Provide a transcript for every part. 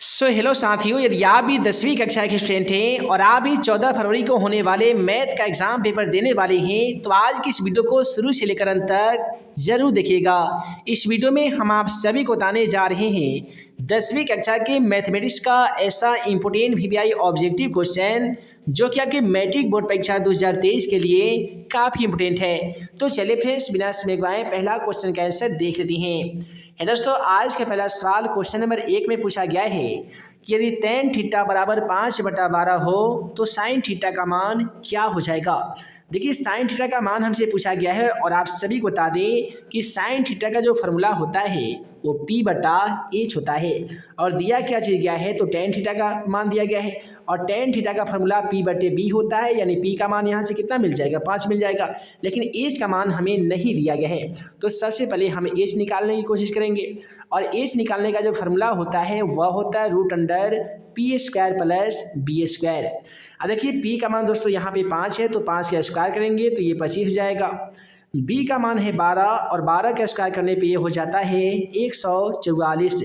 Hello साथियों, यदि आप भी 10वीं कक्षा के स्टूडेंट हैं और आप भी 14 फरवरी को होने वाले मैथ का एग्ज़ाम पेपर देने वाले हैं तो आज की इस वीडियो को शुरू से लेकर अंत तक ज़रूर देखिएगा। इस वीडियो में हम आप सभी को बताने जा रहे हैं 10वीं कक्षा के मैथमेटिक्स का ऐसा इम्पोर्टेंट वीवीआई ऑब्जेक्टिव क्वेश्चन जो कि आपके मैट्रिक बोर्ड परीक्षा 2023 के लिए काफ़ी इंपोर्टेंट है। तो चलिए फ्रेंड्स, बिना समय गवाए पहला क्वेश्चन का आंसर देख लेते हैं। दोस्तों, आज का पहला सवाल क्वेश्चन नंबर 1 में पूछा गया है कि यदि tan थीटा बराबर 5/12 हो तो sin थीटा का मान क्या हो जाएगा। देखिए, sin थीटा का मान हमसे पूछा गया है और आप सभी को बता दें कि sin थीटा का जो फॉर्मूला होता है वो P/H होता है और दिया क्या चीज़ गया है तो tan थीटा का मान दिया गया है और tan थीटा का फॉर्मूला P/B होता है, यानी P का मान यहाँ से कितना मिल जाएगा, 5 मिल जाएगा। लेकिन H का मान हमें नहीं दिया गया है तो सबसे पहले हम H निकालने की कोशिश करेंगे और H निकालने का जो फॉर्मूला होता है वह होता है √P² + B²। अब देखिए, P का मान दोस्तों यहाँ पे 5 है तो 5 का स्क्वायर करेंगे तो ये 25 हो जाएगा। B का मान है 12 और 12 का स्क्वायर करने पे ये हो जाता है 144।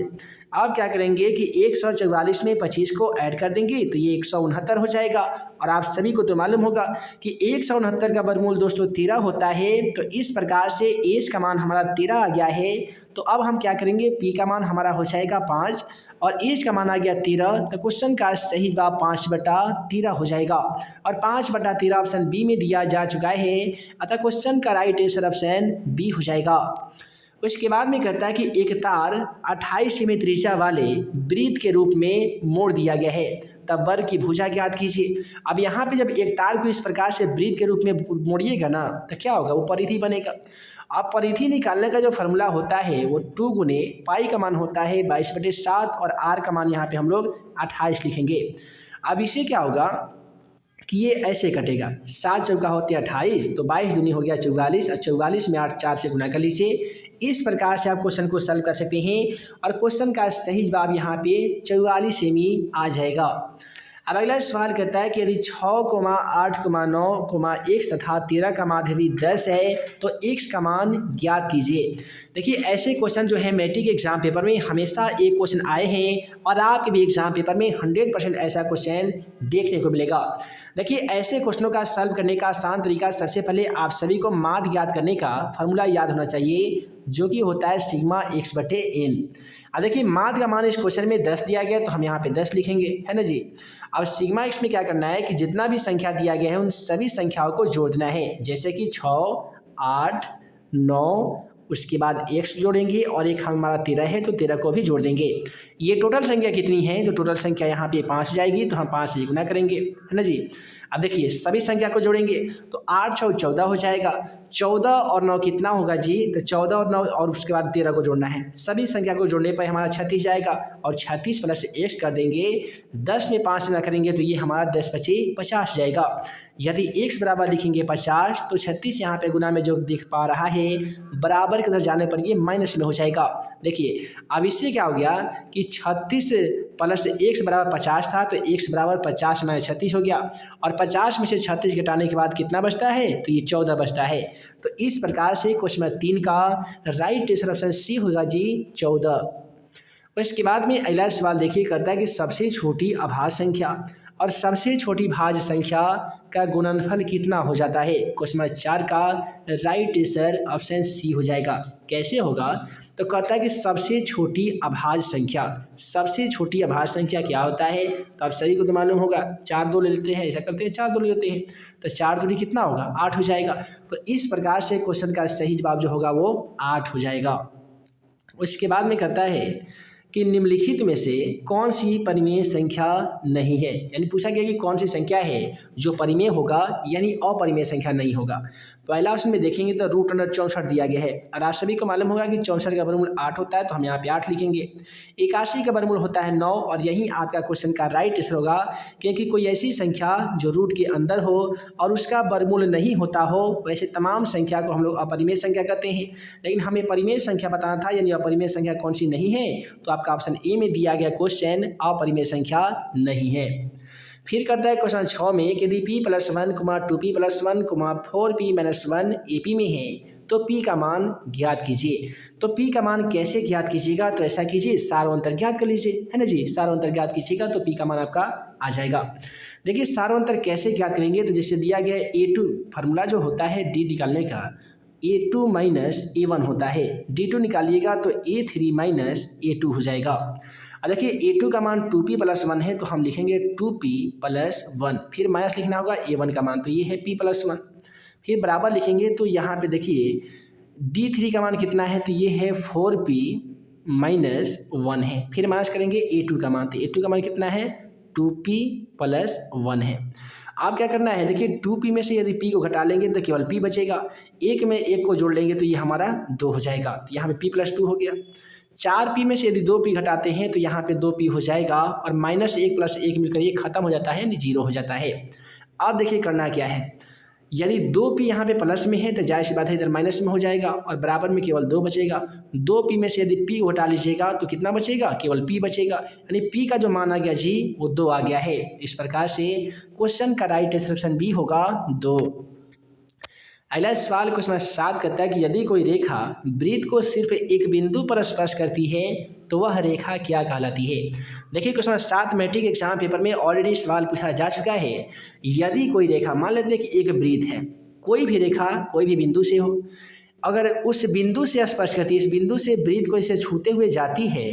अब क्या करेंगे कि 144 में 25 को ऐड कर देंगे तो ये 169 हो जाएगा। और आप सभी को तो मालूम होगा कि 169 का वर्गमूल दोस्तों 13 होता है। तो इस प्रकार से H का मान हमारा 13 आ गया है। तो अब हम क्या करेंगे, P का मान हमारा हो जाएगा 5 और H का मान आ गया 13। तो क्वेश्चन का सही जवाब 5/13 हो जाएगा और 5/13 ऑप्शन बी में दिया जा चुका है। अतः क्वेश्चन का राइट आंसर ऑप्शन बी हो जाएगा। उसके बाद में कहता है कि एक तार 28 सेमी त्रिज्या वाले वृत्त के रूप में मोड़ दिया गया है, तब वर्ग की भुजा ज्ञात कीजिए। अब यहाँ पे जब एक तार को इस प्रकार से वृत्त के रूप में मोड़िएगा ना तो क्या होगा, वो परिधि बनेगा। अब परिधि निकालने का जो फॉर्मूला होता है वो 2 गुने पाई का मान होता है 22/7 और आर का मान यहाँ पे हम लोग 28 लिखेंगे। अब इसे क्या होगा कि ये ऐसे कटेगा, 7 चौका होते हैं 28 तो 22 दूनी हो गया 44 और 44 में 8 4 से गुना कर लीजिए। इस प्रकार से आप क्वेश्चन को सॉल्व कर सकते हैं और क्वेश्चन का सही जवाब यहाँ पे 44 सेमी आ जाएगा। अब अगला सवाल कहता है कि यदि 6, 8, 9, x तथा 13 का मान यदि 10 है तो x का मान ज्ञात कीजिए। देखिए, ऐसे क्वेश्चन जो है मैट्रिक एग्जाम पेपर में हमेशा एक क्वेश्चन आए हैं और आपके भी एग्जाम पेपर में 100% ऐसा क्वेश्चन देखने को मिलेगा। देखिए, ऐसे क्वेश्चनों का सॉल्व करने का आसान तरीका, सबसे पहले आप सभी को माध्य ज्ञात करने का फॉर्मूला याद होना चाहिए जो कि होता है सिग्मा x/n। अब देखिए, माध्य का मान इस क्वेश्चन में 10 दिया गया तो हम यहाँ पे 10 लिखेंगे, है ना जी। अब सिग्मा x में क्या करना है कि जितना भी संख्या दिया गया है उन सभी संख्याओं को जोड़ देना है, जैसे कि 6, 8, 9, उसके बाद x जोड़ेंगे और एक हमारा 13 है तो 13 को भी जोड़ देंगे। ये टोटल संख्या कितनी है तो टोटल संख्या यहाँ पे 5 हो जाएगी तो हम 5 से गुना करेंगे, है ना जी। अब देखिए, सभी संख्या को जोड़ेंगे तो 8 6 14 हो जाएगा। 14 और 9 कितना होगा जी, तो 14 और 9 और उसके बाद 13 को जोड़ना है। सभी संख्या को जोड़ने पर हमारा 36 जाएगा और 36 प्लस x कर देंगे। 10 में 5 गुना करेंगे तो ये हमारा 10 × 50 जाएगा। यदि x बराबर लिखेंगे 50 तो 36 यहाँ पे गुना में जो दिख पा रहा है बराबर के उधर जाने पर ये माइनस में हो जाएगा। देखिए, अब इससे क्या हो गया कि 36 प्लस x बराबर 50 था तो x बराबर 50 - 36 हो गया और 50 में से 36 घटाने के बाद कितना बचता है तो ये 14 बचता है। तो इस प्रकार से क्वेश्चन नंबर 3 का राइट आंसर ऑप्शन सी होगा जी, 14। उसके बाद में अगला सवाल देखिए, कहता है कि सबसे छोटी अभाज्य संख्या और सबसे छोटी भाज्य संख्या का गुणनफल कितना हो जाता है। क्वेश्चन नंबर 4 का राइट आंसर ऑप्शन सी हो जाएगा। कैसे होगा तो कहता है कि सबसे छोटी अभाज्य संख्या, सबसे छोटी अभाज्य संख्या क्या होता है तो आप सभी को तो मालूम होगा, 4 2 ले लेते हैं, ऐसा करते हैं 4 2 ले लेते हैं तो 4 दूनी कितना होगा 8 हो जाएगा। तो इस प्रकार से क्वेश्चन का सही जवाब जो होगा वो 8 हो जाएगा। उसके बाद में कहता है कि निम्नलिखित में से कौन सी परिमेय संख्या नहीं है, यानी पूछा गया कि कौन सी संख्या है जो परिमेय होगा यानी अपरिमेय संख्या नहीं होगा। पहला ऑप्शन में देखेंगे तो √64 दिया गया है और आप सभी को मालूम होगा कि 64 का वर्गमूल 8 होता है तो हम यहाँ पे 8 लिखेंगे। 81 का वर्गमूल होता है 9 और यही आपका क्वेश्चन का राइट आंसर होगा, क्योंकि कोई ऐसी संख्या जो रूट के अंदर हो और उसका वर्गमूल नहीं होता हो, वैसे तमाम संख्या को हम लोग अपरिमेय संख्या कहते हैं। लेकिन हमें परिमेय संख्या बताना था यानी अपरिमेय संख्या कौन सी नहीं है, तो आपका ऑप्शन ए में दिया गया क्वेश्चन अपरिमेय संख्या नहीं है। फिर करता है क्वेश्चन 6 में कि यदि p + 1, 2p + 1, 4p - 1 AP में है तो p का मान ज्ञात कीजिए। तो p का मान कैसे ज्ञात कीजिएगा, तो ऐसा कीजिए सार्वंतर ज्ञात कर लीजिए, है ना जी। सार्वंतर ज्ञात कीजिएगा तो p का मान आपका आ जाएगा। देखिए सार्वंतर कैसे ज्ञात करेंगे, तो जैसे दिया गया है A2 फार्मूला जो होता है d निकालने का A2 माइनस A1 होता है, D2 निकालिएगा तो A3 माइनस A2 हो जाएगा। अब देखिए A2 का मान 2p प्लस 1 है तो हम लिखेंगे 2p प्लस 1, फिर माइनस लिखना होगा A1 का मान, तो ये है p प्लस 1, फिर बराबर लिखेंगे तो यहाँ पे देखिए D3 का मान कितना है, तो ये है 4p माइनस 1 है, फिर माइनस करेंगे A2 का मान, तो A2 का मान कितना है 2p प्लस 1 है। अब क्या करना है, देखिए 2p में से यदि p को घटा लेंगे तो केवल p बचेगा, एक में एक को जोड़ लेंगे तो ये हमारा 2 हो जाएगा, तो यहाँ पे p प्लस 2 हो गया। 4p में से यदि 2p घटाते हैं तो यहाँ पे 2p हो जाएगा, और माइनस 1 प्लस 1 मिलकर ये खत्म हो जाता है, 0 हो जाता है। अब देखिए करना क्या है, यदि 2p यहाँ पे प्लस में है तो जाहिर सी बात है इधर माइनस में हो जाएगा, और बराबर में केवल 2 बचेगा। 2p में से यदि p को हटा लीजिएगा तो कितना बचेगा, केवल p बचेगा, यानी p का जो मान आ गया जी वो 2 आ गया है। इस प्रकार से क्वेश्चन का राइट आंसर ऑप्शन बी होगा 2। अगला सवाल क्वेश्चन 7 कहता है कि यदि कोई रेखा वृत्त को सिर्फ एक बिंदु पर स्पर्श करती है तो वह रेखा क्या कहलाती है। देखिए क्वेश्चन 7 मैट्रिक एग्जाम पेपर में ऑलरेडी सवाल पूछा जा चुका है। यदि कोई रेखा, मान लेते हैं कि एक वृत्त है, कोई भी रेखा कोई भी बिंदु से हो, अगर उस बिंदु से स्पर्श करती है, इस बिंदु से वृत्त को इसे छूते हुए जाती है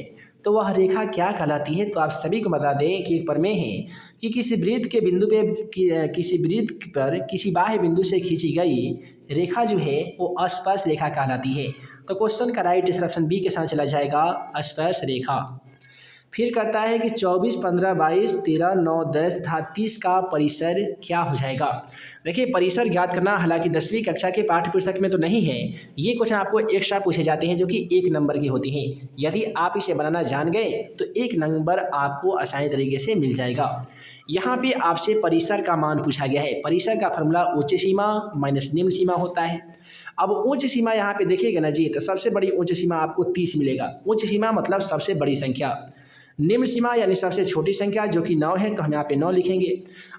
तो वह रेखा क्या कहलाती है। तो आप सभी को बता दें कि एक प्रमेय है कि किसी वृत्त के बिंदु पे किसी वृत्त पर किसी बाह्य बिंदु से खींची गई रेखा जो है वो अस्पर्श रेखा कहलाती है। तो क्वेश्चन का राइट आंसर ऑप्शन बी के साथ चला जाएगा, अस्पर्श रेखा। फिर कहता है कि 24, 15, 22, 13, 9, 10 तथा 30 का परिसर क्या हो जाएगा। देखिए परिसर ज्ञात करना हालांकि 10वीं कक्षा के पाठ्य पुस्तक में तो नहीं है, ये क्वेश्चन आपको एक्स्ट्रा पूछे जाते हैं जो कि 1 नंबर के होते हैं। यदि आप इसे बनाना जान गए तो 1 नंबर आपको आसानी तरीके से मिल जाएगा। यहाँ पे आपसे परिसर का मान पूछा गया है। परिसर का फॉर्मूला उच्च सीमा माइनस निम्न सीमा होता है। अब उच्च सीमा यहाँ पे देखिएगा ना जी, तो सबसे बड़ी उच्च सीमा आपको 30 मिलेगा। उच्च सीमा मतलब सबसे बड़ी संख्या। निम्न सीमा यानी सबसे छोटी संख्या जो कि 9 है, तो हम यहाँ पे 9 लिखेंगे।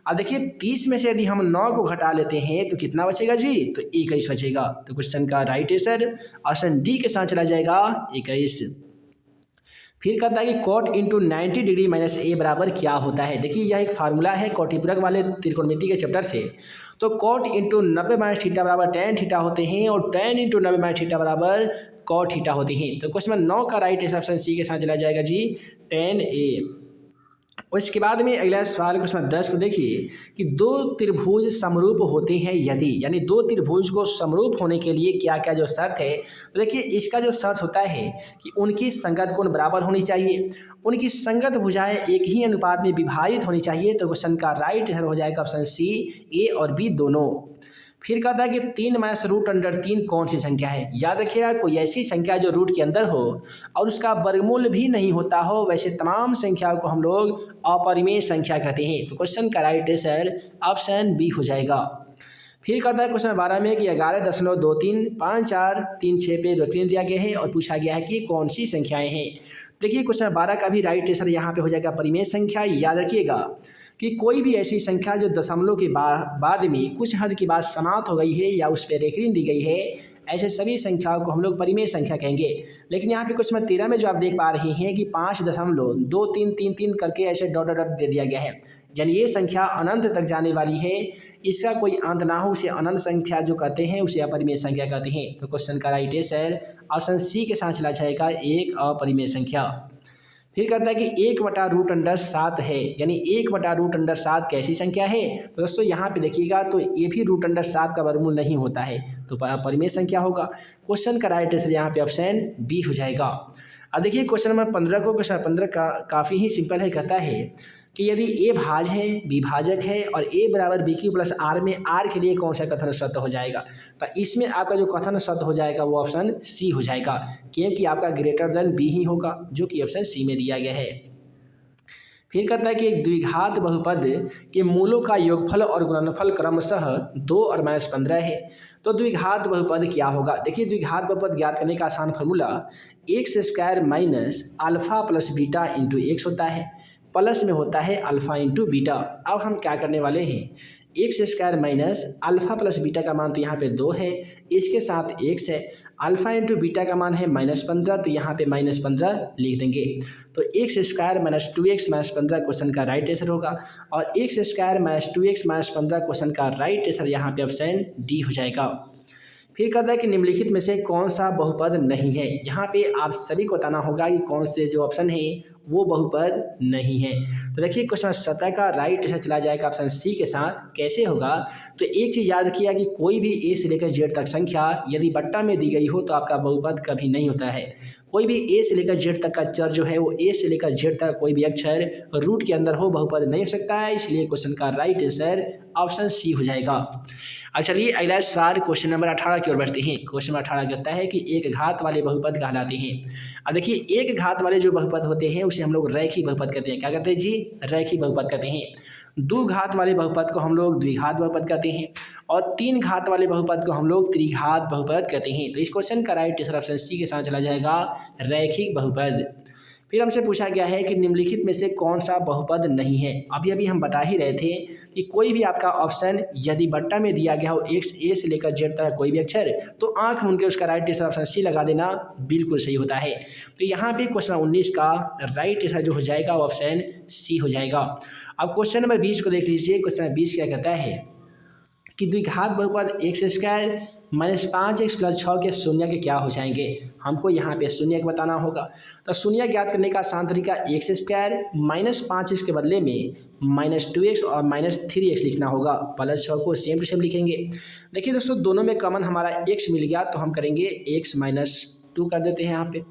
अब देखिए 30 में से यदि हम 9 को घटा लेते हैं तो कितना बचेगा जी, तो 21 बचेगा। तो क्वेश्चन का राइट आंसर ऑप्शन डी के साथ चला जाएगा 21। फिर कहता है कि cot इंटू 90 डिग्री माइनस ए बराबर क्या होता है। देखिए यह एक फार्मूला है कोटिपूरक वाले त्रिकोणमिति के चैप्टर से। तो cot इंटू 90 माइनस थीटा बराबर tan थीटा होते हैं, और tan इंटू 90 माइनस थीटा बराबर cot थीटा होते हैं। तो क्वेश्चन 9 का राइट आंसर ऑप्शन सी के साथ चला जाएगा जी, tan a। उसके बाद में अगला सवाल क्वेश्चन 10 को देखिए कि 2 त्रिभुज समरूप होते हैं यदि, यानी 2 त्रिभुज को समरूप होने के लिए क्या क्या जो शर्त है। तो देखिए इसका जो शर्त होता है कि उनकी संगत कोण बराबर होनी चाहिए, उनकी संगत भुजाएं एक ही अनुपात में विभाजित होनी चाहिए। तो क्वेश्चन का राइट आंसर हो जाएगा ऑप्शन सी, ए और बी दोनों। फिर कहता है कि 3 माइनस रूट अंडर 3 कौन सी संख्या है। याद रखिएगा कोई ऐसी संख्या जो रूट के अंदर हो और उसका वर्गमूल भी नहीं होता हो, वैसे तमाम संख्याओं को हम लोग अपरिमेय संख्या कहते हैं। तो क्वेश्चन का राइट आंसर ऑप्शन बी हो जाएगा। फिर कहता है क्वेश्चन 12 में कि 11.23, 5, 4, 3, 6 पे रूटीन दिया गया है और पूछा गया है कि कौन सी संख्याएं हैं। देखिए क्वेश्चन 12 का भी राइट आंसर यहाँ पे हो जाएगा परिमेय संख्या। याद रखिएगा कि कोई भी ऐसी संख्या जो दशमलव के बाद में कुछ हद के बाद समाप्त हो गई है या उस पर रेखा दी गई है, ऐसे सभी संख्याओं को हम लोग परिमेय संख्या कहेंगे। लेकिन यहाँ पे क्वेश्चन 13 में जो आप देख पा रहे हैं कि 5.2333 करके ऐसे डॉट डॉट दे दिया गया है, यानी ये संख्या अनंत तक जाने वाली है, इसका कोई अंत ना हो, उसे अनंत संख्या जो कहते हैं उसे अपरिमेय संख्या कहते हैं। तो क्वेश्चन का राइट आंसर ऑप्शन सी के साथ चला जाएगा, एक अपरिमेय संख्या। फिर कहता है कि 1/√7 है, यानी 1/√7 कैसी संख्या है। तो दोस्तों यहाँ पे देखिएगा तो ये भी √7 का वर्गमूल नहीं होता है, तो परिमेय संख्या होगा। क्वेश्चन का राइट आंसर यहाँ पे ऑप्शन बी हो जाएगा। अब देखिए क्वेश्चन नंबर 15 को, क्वेश्चन 15 का काफ़ी ही सिंपल है। कहता है कि यदि ए भाज है, बी भाजक है और ए बराबर बी क्यू प्लस आर में आर के लिए कौन सा कथन सत्य हो जाएगा। तो इसमें आपका जो कथन सत्य हो जाएगा वो ऑप्शन सी हो जाएगा, क्योंकि आपका ग्रेटर देन बी ही होगा, जो कि ऑप्शन सी में दिया गया है। फिर कहता है कि एक द्विघात बहुपद के मूलों का योगफल और गुणनफल क्रमशः 2 और -15 है। तो द्विघात बहुपद क्या होगा। देखिए द्विघात बहुपद ज्ञात करने का आसान formula x² minus alpha plus beta into x होता है, प्लस में होता है अल्फा इंटू बीटा। अब हम क्या करने वाले हैं, x square minus alpha plus beta का मान तो यहाँ पे 2 है, इसके साथ एक्स है, अल्फ़ा इंटू बीटा का मान है -15, तो यहाँ पे -15 लिख देंगे। तो x square minus 2x minus 15 question का राइट आंसर होगा, और x square minus 2x minus 15 question का राइट आंसर यहाँ पे ऑप्शन डी हो जाएगा। फिर कहता है कि निम्नलिखित में से कौन सा बहुपद नहीं है। यहाँ पे आप सभी को बताना होगा कि कौन से जो ऑप्शन है वो बहुपद नहीं है। तो देखिए क्वेश्चन 17 का राइट आंसर चला जाएगा ऑप्शन सी के साथ। कैसे होगा, तो एक चीज़ याद रखिएगा कि कोई भी ए से लेकर जेड तक संख्या यदि बट्टा में दी गई हो तो आपका बहुपद कभी नहीं होता है। कोई भी ए से लेकर जेड तक का चर जो है वो ए से लेकर जेड तक कोई भी अक्षर रूट के अंदर हो बहुपद नहीं हो सकता है, इसलिए क्वेश्चन का राइट आंसर ऑप्शन सी हो जाएगा। अब चलिए अगला सवाल क्वेश्चन नंबर 18 की ओर बढ़ते हैं। क्वेश्चन नंबर 18 कहता है कि एक घात वाले बहुपद कहलाते हैं। अब देखिए एक घात वाले जो बहुपद होते हैं उसे हम लोग रैखिक बहुपद कहते हैं। क्या कहते हैं जी, रैखिक बहुपद कहते हैं। दो घात वाले बहुपद को हम लोग द्विघात बहुपद कहते हैं, और तीन घात वाले बहुपद को हम लोग त्रिघात बहुपद कहते हैं। तो इस क्वेश्चन का राइट आंसर ऑप्शन सी के साथ चला जाएगा रैखिक बहुपद। फिर हमसे पूछा गया है कि निम्नलिखित में से कौन सा बहुपद नहीं है। अभी अभी हम बता ही रहे थे कि कोई भी आपका ऑप्शन यदि बट्टा में दिया गया हो एक्स ए से लेकर जेड तक कोई भी अक्षर, तो आंख मूंद के उसका राइट आंसर ऑप्शन सी लगा देना बिल्कुल सही होता है। तो यहाँ पे क्वेश्चन 19 का राइट आंसर जो हो जाएगा वो ऑप्शन सी हो जाएगा। अब क्वेश्चन नंबर 20 को देख लीजिए। क्वेश्चन नंबर 20 क्या कहता है कि द्विघात बहुपद x square minus 5x plus 6 के शून्य के क्या हो जाएंगे। हमको यहाँ पे शून्य को बताना होगा। तो शून्य ज्ञात करने का आसान तरीका एक्स स्क्वायर माइनस 5x के बदले में -2x और -3x लिखना होगा, प्लस 6 को सेम टू सेम लिखेंगे। देखिए दोस्तों दोनों में कॉमन हमारा x मिल गया, तो हम करेंगे x-2 कर देते हैं यहाँ पे।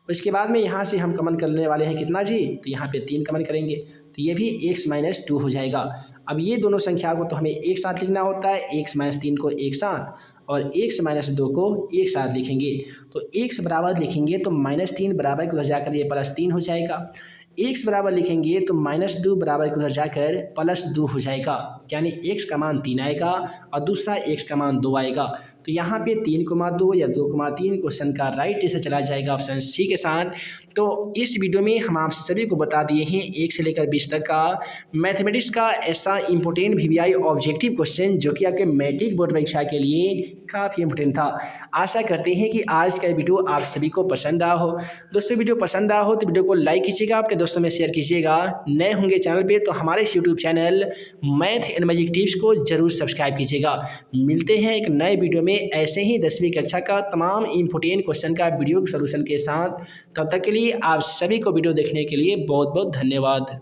उसके बाद में यहाँ से हम कॉमन करने वाले हैं कितना जी, तो यहाँ पे 3 कॉमन करेंगे, तो ये भी x-2 हो जाएगा। अब ये दोनों संख्या को तो हमें एक साथ लिखना होता है, x-3 को एक साथ और x-2 को एक साथ लिखेंगे। तो x बराबर लिखेंगे तो -3 बराबर को उधर जाकर ये +3 हो जाएगा। x बराबर लिखेंगे तो -2 बराबर को उधर जाकर +2 हो जाएगा, यानी x का मान 3 आएगा और दूसरा x का मान 2 आएगा। तो यहाँ पे 3,2 या 2,3 क्वेश्चन का राइट आंसर चला जाएगा ऑप्शन सी के साथ। तो इस वीडियो में हम आप सभी को बता दिए हैं 1 से लेकर 20 तक का मैथमेटिक्स का ऐसा इंपॉर्टेंट वीवीआई ऑब्जेक्टिव क्वेश्चन जो कि आपके मैट्रिक बोर्ड परीक्षा के लिए काफ़ी इंपॉर्टेंट था। आशा करते हैं कि आज का वीडियो आप सभी को पसंद आया हो। दोस्तों वीडियो पसंद आया हो तो वीडियो को लाइक कीजिएगा, अपने दोस्तों में शेयर कीजिएगा। नए होंगे चैनल पे तो हमारे इस YouTube channel math and magic tips को जरूर सब्सक्राइब कीजिएगा। मिलते हैं एक नए वीडियो में ऐसे ही 10वीं कक्षा का तमाम इंपॉर्टेंट क्वेश्चन का वीडियो सोल्यूशन के साथ। तब तक के लिए आप सभी को वीडियो देखने के लिए बहुत बहुत धन्यवाद।